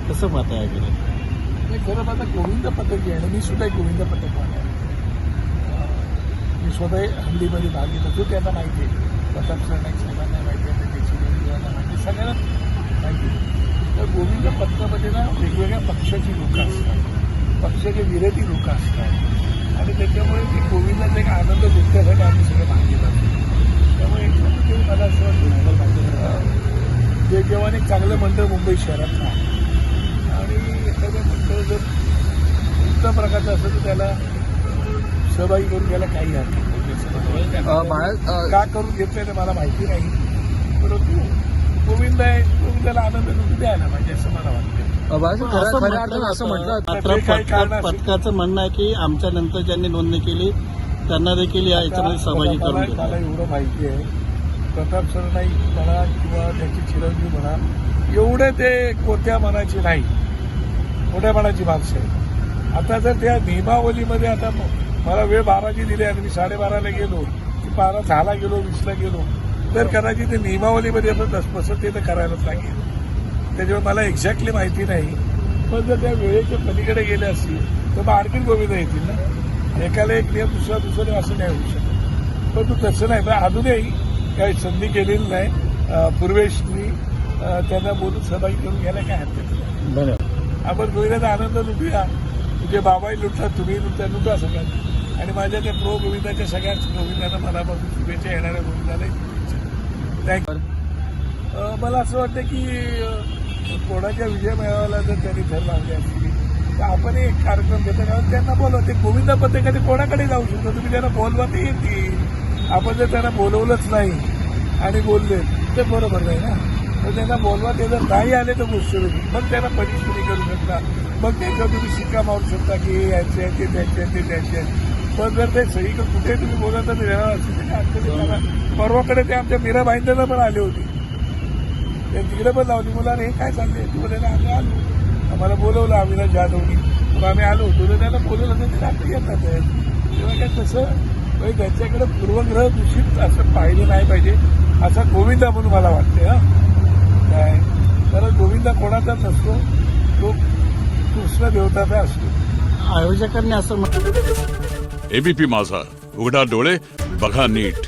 कसं पाहताय आकडे? नाही, खरं आता गोविंद पथक जे आहे ना, मी सुद्धा एक गोविंद पथकवाला आहे. मी स्वतः हल्लीमध्ये भाग घेतो, जो त्यांना माहिती आहे. प्रताप सरनाईक साहेबांना माहिती आहे, त्याची देवांना माहिती आहे, सगळ्यांना माहिती आहे. तर गोविंद पथकामध्ये ना वेगवेगळ्या पक्षाची लोकं असतात, पक्षाचे विरोधी लोकं असतात आणि त्याच्यामुळे ती गोविंदाचा एक आनंद लुटण्यासाठी आम्ही सगळे भाग घेत असतो. त्यामुळे याच्यामध्ये मला असं वाटतं जे जेव्हा एक चांगलं मंडळ मुंबई शहरात आहे आणि एखादं मंडळ जर उत्तम प्रकारचं असेल तर त्याला सहभागी करून घ्यायला काही हरकत नाही. का करून घेतलंय ते मला माहिती नाही, परंतु गोविंद आहे, गोविंदाला आनंद लुटू द्यायला पाहिजे असं मला वाटतं. पथकाचं म्हणणं आहे की आमच्या नंतर ज्यांनी नोंदणी केली त्यांना देखील या याच्यामध्ये सहभागी करून घेतलं. मला एवढं माहिती आहे, प्रताप सरनाईक म्हणा किंवा त्याचे चिरंजीव म्हणा, एवढे ते कोट्या मनाची नाही, मोठ्या मनाची माणसं आहे. आता जर त्या नियमावलीमध्ये आता मला वेळ 12ची दिली आणि मी 12:30ला गेलो की 12:10ला गेलो 20ला गेलो तर कदाचित ते नियमावलीमध्ये असं दसपसत ते तर करायलाच लागेल. त्याच्यामुळे मला एक्झॅक्टली माहिती नाही, पण जर त्या वेळेच्या पलीकडे गेले असतील तर मग आणखीन गोविंद येतील ना. एकाला एक नियम दुसरं असं नाही होऊ शकत, पण तू तसं नाही. पण अजूनही काही संधी केलेली नाही. पूर्वेशनी त्यांना बोलून सहभागी करून घ्यायला काय हरकत नाही. बरं, आपण गोविंदाचा आनंद लुटूया. तुझे बाबाही लुटला, तुम्ही लुटा सगळ्यांना. आणि त्या प्रो गोविंदाच्या सगळ्याच गोविंदांना मनापासून शुभेच्छा, येणाऱ्या गोविंदाला थँक्यू. मला असं वाटतं की कोणाच्या विजय मेळाव्याला जर त्यांनी धर लावले असतील तर आपण एक कार्यक्रम घेतो, त्यांना बोलवा. ते गोविंद पथकाने कोणाकडे जाऊ शकतो, तुम्ही त्यांना बोलवा ते येतील. आपण जर त्यांना बोलवलंच नाही आणि बोलले तर बरोबर नाही ना. तर त्यांना बोलवा, ते जर नाही आले तर गोष्ट वेगळी, मग त्यांना पनिशमेंट करू शकता, मग त्याच्यावर तुम्ही शिक्का मारू शकता की हे यायचे आहे, ते द्यायचे आहे, ते द्यायचे आहे. पण जर ते सगळीकडे कुठे तुम्ही बोलत तर देणार असेल. परवाकडे ते आमच्या मीराबाईंना पण आले होते, ते तिकडे पण लावली मुलांना, हे काय चाललंय तू बोलायला. आम्ही आलो, आम्हाला बोलवलं अविनाश जाधवनी, मग आम्ही आलो होतो तर त्यांना बोलवलं तर ते रात्री येतात. तेव्हा काय तसं त्यांच्याकडे पूर्वग्रह दूषित असं पाहिलं नाही पाहिजे, असा गोविंदा म्हणून मला वाटतंय. काय कारण गोविंदा कोणाचाच नसतो, तो कृष्ण देवताचा असतो. आयोजकांनी असं एबीपी माझा, उघडा डोळे बघा नीट.